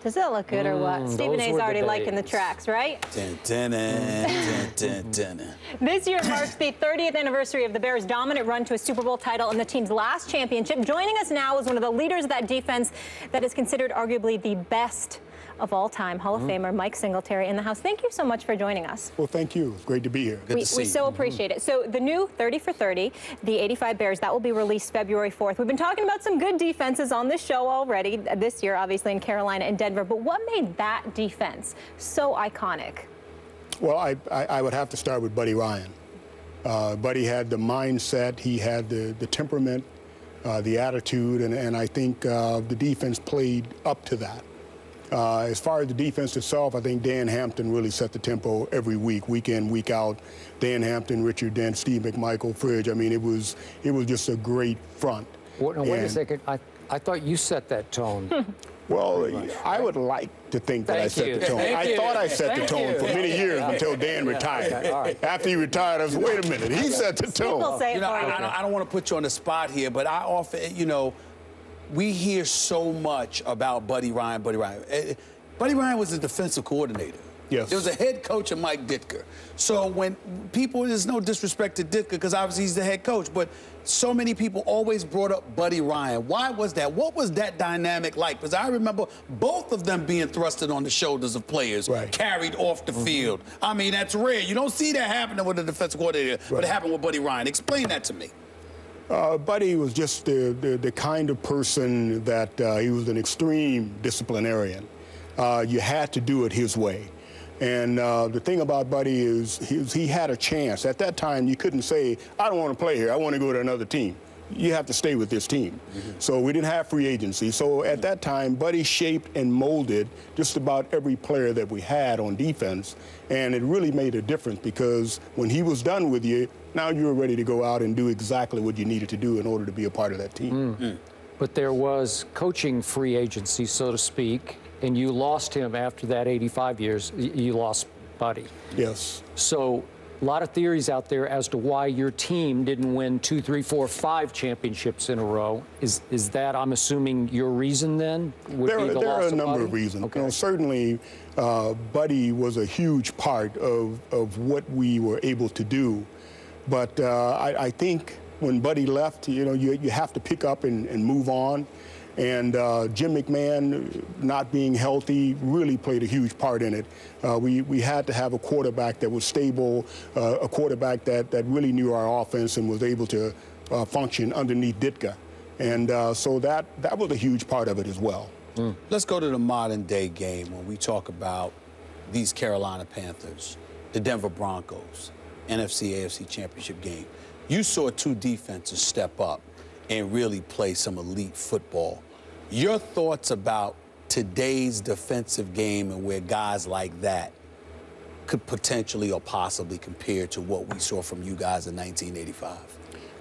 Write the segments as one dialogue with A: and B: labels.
A: Does it look good or what? Stephen A's already liking the tracks, right? This year marks the 30th anniversary of the Bears' dominant run to a Super Bowl title and the team's last championship. Joining us now is one of the leaders of that defense that is considered arguably the best of all time, Hall of Famer Mike Singletary in the house. Thank you so much for joining us.
B: Well, thank you. It's great to be here.
A: We so appreciate it. So the new 30 for 30, the 85 Bears, that will be released February 4th. We've been talking about some good defenses on this show already, this year, obviously, in Carolina and Denver. But what made that defense so iconic?
B: Well, I would have to start with Buddy Ryan. Buddy had the mindset, he had the temperament, the attitude, and I think the defense played up to that. As far as the defense itself, I think Dan Hampton really set the tempo every week, week in, week out. Dan Hampton, Richard Dent, Steve McMichael, Fridge. I mean, it was just a great front.
C: Wait a second. I thought you set that tone.
B: Well, I would like to think that I set the tone. I thought I set the tone for many years until Dan retired.
C: Okay, all right.
B: After he retired, I was, wait a minute, he set the tone.
A: People say it for you.
D: I don't want to put you on the spot here, but I often, we hear so much about Buddy Ryan. Buddy Ryan was a defensive coordinator.
B: Yes.
D: There was a head coach of Mike Ditka. So when people, there's no disrespect to Ditka because obviously he's the head coach, but so many people always brought up Buddy Ryan. Why was that? What was that dynamic like? Because I remember both of them being thrusted on the shoulders of players, carried off the field. I mean, that's rare. You don't see that happening with a defensive coordinator, but it happened with Buddy Ryan. Explain that to me.
B: Buddy was just the kind of person that he was an extreme disciplinarian. You had to do it his way. And the thing about Buddy is he had a chance. At that time, you couldn't say, I don't want to play here. I want to go to another team. You have to stay with this team. So we didn't have free agency. So at that time, Buddy shaped and molded just about every player that we had on defense. And it really made a difference because when he was done with you, now you were ready to go out and do exactly what you needed to do in order to be a part of that team.
C: But there was coaching free agency, so to speak, and you lost him after that 85 years. You lost Buddy.
B: Yes.
C: So a lot of theories out there as to why your team didn't win 2, 3, 4, 5 championships in a row. Is that, I'm assuming, your reason then?
B: There are a number of reasons. Okay. Certainly, Buddy was a huge part of what we were able to do. But I think when Buddy left, you have to pick up and move on. And Jim McMahon not being healthy really played a huge part in it. We had to have a quarterback that was stable, a quarterback that really knew our offense and was able to function underneath Ditka. And so that was a huge part of it as well.
D: Let's go to the modern day game when we talk about these Carolina Panthers, the Denver Broncos, NFC, AFC championship game. You saw two defenses step up and really play some elite football. Your thoughts about today's defensive game and where guys like that could potentially or possibly compare to what we saw from you guys in 1985?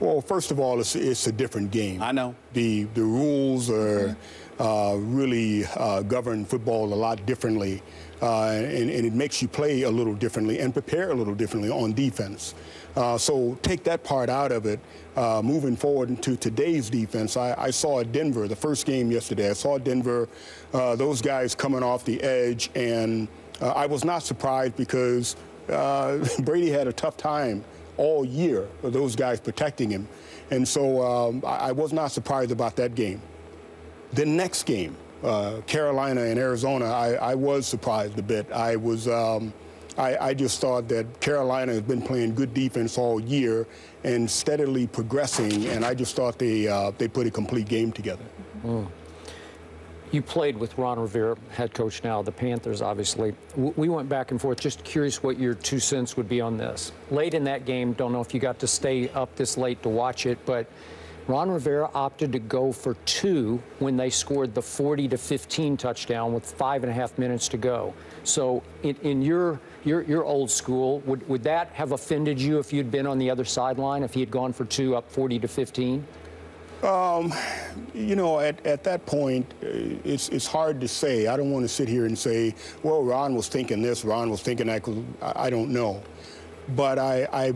D: Well,
B: first of all, it's a different game.
D: I know.
B: The rules are really govern football a lot differently, and it makes you play a little differently and prepare a little differently on defense. So take that part out of it. Moving forward into today's defense, I saw Denver, the first game yesterday. I saw Denver, those guys coming off the edge, and I was not surprised because Brady had a tough time all year for those guys protecting him. And so I was not surprised about that game. The next game, Carolina and Arizona, I was surprised a bit. I just thought that Carolina has been playing good defense all year and steadily progressing, and I just thought they put a complete game together.
C: You played with Ron Rivera, head coach now of the Panthers, obviously. We went back and forth. Just curious what your 2 cents would be on this. Late in that game, don't know if you got to stay up this late to watch it, but Ron Rivera opted to go for 2 when they scored the 40-15 touchdown with 5.5 minutes to go. So in your old school, would that have offended you if you'd been on the other sideline, if he had gone for 2 up 40-15?
B: At that point, it's hard to say. I don't want to sit here and say, well, Ron was thinking this, Ron was thinking that, 'cause I don't know. But I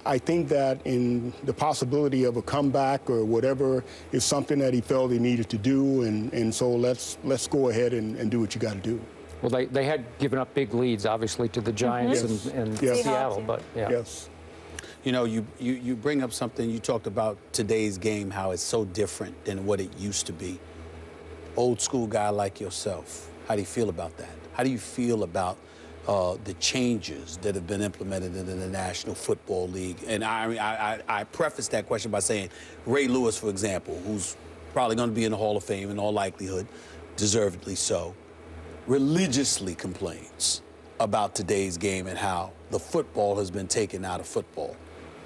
B: I think that in the possibility of a comeback or whatever is something that he felt he needed to do, and so let's go ahead and do what you got to do.
C: Well, they had given up big leads, obviously, to the Giants and Seattle, but yeah.
B: Yes.
D: You know, you bring up something, you talked about today's game, how it's so different than what it used to be. Old school guy like yourself, how do you feel about that? How do you feel about the changes that have been implemented in the National Football League? And I preface that question by saying Ray Lewis, for example, who's probably going to be in the Hall of Fame in all likelihood, deservedly so, religiously complains about today's game and how the football has been taken out of football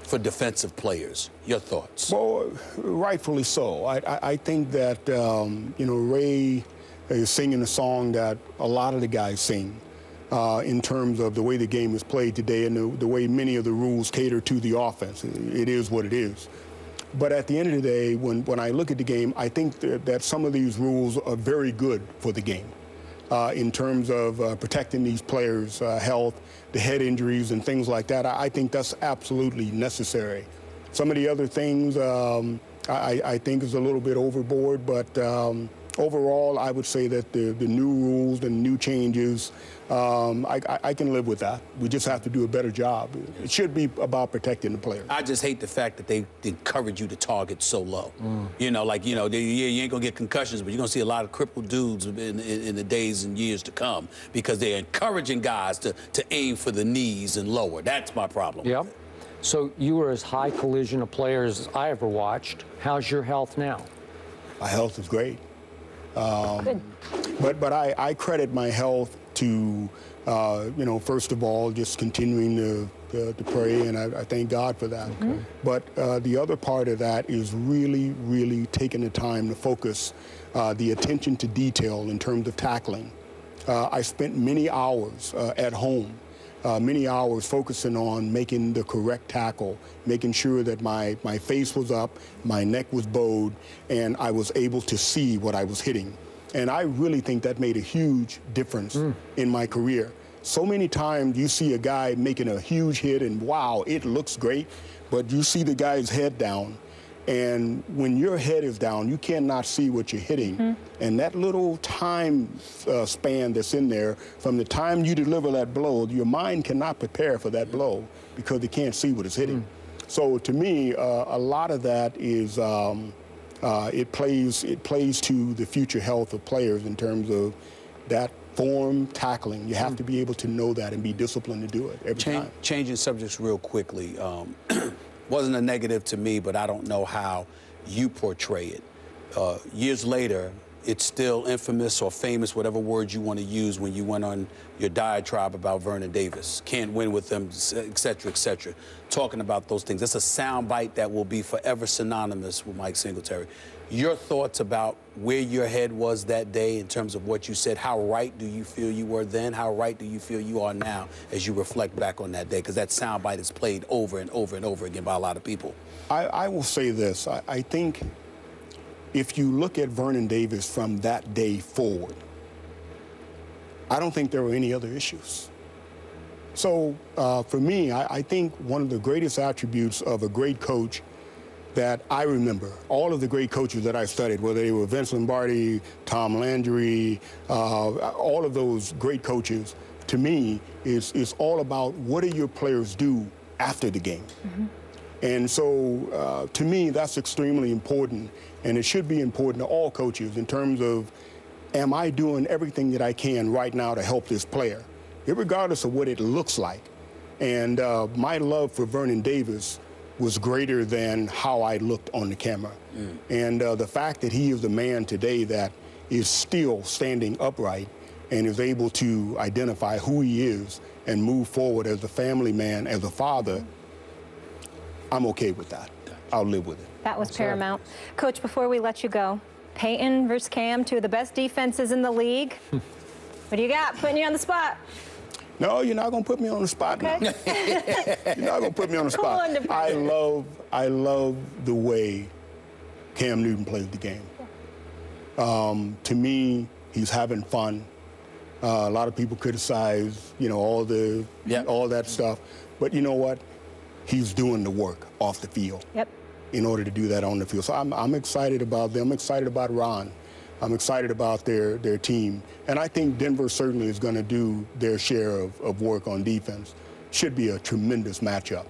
D: for defensive players. Your thoughts?
B: Well, rightfully so. I think that, you know, Ray is singing a song that a lot of the guys sing in terms of the way the game is played today and the way many of the rules cater to the offense. It is what it is. But at the end of the day, when I look at the game, I think that some of these rules are very good for the game in terms of protecting these players' health, the head injuries and things like that. I think that's absolutely necessary. Some of the other things I think is a little bit overboard, but overall, I would say that the new rules and new changes, I can live with that. We just have to do a better job. It should be about protecting the players.
D: I just hate the fact that they encourage you to target so low. You know, like, you know, you ain't going to get concussions, but you're going to see a lot of crippled dudes in the days and years to come because they're encouraging guys to aim for the knees and lower. That's my problem.
C: Yep. So you were as high collision a player as I ever watched. How's your health now?
B: My health is great. But I credit my health to, you know, first of all, just continuing to pray, and I thank God for that. Okay. But the other part of that is really taking the time to focus the attention to detail in terms of tackling. I spent many hours at home, many hours focusing on making the correct tackle, making sure that my face was up, my neck was bowed, and I was able to see what I was hitting. And I really think that made a huge difference in my career. So many times you see a guy making a huge hit and wow, it looks great, but you see the guy's head down. And when your head is down, you cannot see what you're hitting. And that little time span that's in there, from the time you deliver that blow, your mind cannot prepare for that blow because it can't see what it's hitting. So to me, a lot of that is, it plays to the future health of players in terms of that form tackling. You have to be able to know that and be disciplined to do it every time.
D: Changing subjects real quickly. Wasn't a negative to me, but I don't know how you portray it. Years later, it's still infamous or famous, whatever word you want to use, when you went on your diatribe about Vernon Davis. Can't win with them, et cetera, talking about those things. That's a soundbite that will be forever synonymous with Mike Singletary. Your thoughts about where your head was that day in terms of what you said. How right do you feel you were then? How right do you feel you are now as you reflect back on that day? Because that soundbite is played over and over and over again by a lot of people.
B: I will say this. I think if you look at Vernon Davis from that day forward, I don't think there were any other issues. So for me, I think one of the greatest attributes of a great coach that I remember, all of the great coaches that I studied, whether they were Vince Lombardi, Tom Landry, all of those great coaches, to me, is all about what do your players do after the game. And so, to me, that's extremely important, and it should be important to all coaches in terms of, am I doing everything that I can right now to help this player, regardless of what it looks like. And my love for Vernon Davis was greater than how I looked on the camera. And the fact that he is the man today that is still standing upright and is able to identify who he is and move forward as a family man, as a father, I'm okay with that. I'll live with it.
A: That was paramount. Coach, before we let you go, Peyton versus Cam, two of the best defenses in the league. What do you got? Putting you on the spot.
B: No, you're not going to put me on the spot.
A: Okay.
B: You're not going to put me on the spot. I love the way Cam Newton plays the game. To me, he's having fun. A lot of people criticize, you know, all that stuff. But you know what? he's doing the work off the field.
A: Yep.
B: In order to do that on the field. So I'm excited about them. I'm excited about Ron. I'm excited about their team. And I think Denver certainly is going to do their share of work on defense. Should be a tremendous matchup.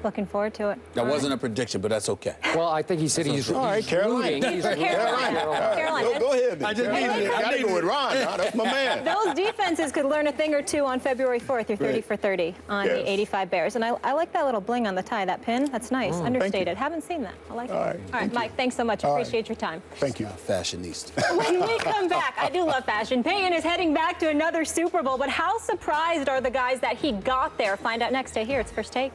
A: Looking forward to it.
D: That wasn't a prediction, but that's okay.
C: Well, I think he said he's
B: all right, Carolina.
C: rooting.
A: Carolina.
B: Go ahead.
D: I just needed it.
B: I got to go with Ron. That's my man.
A: Those defenses could learn a thing or two on February 4th. You're 30 for 30 on the 85 Bears. And I like that little bling on the tie, that pin. That's nice. Understated. Haven't seen that. I like it. All right, Mike, thanks so much. Appreciate your time.
B: Thank you.
D: Fashionista.
A: When we come back, I do love fashion. Peyton is heading back to another Super Bowl, but how surprised are the guys that he got there? Find out next day here. It's First Take.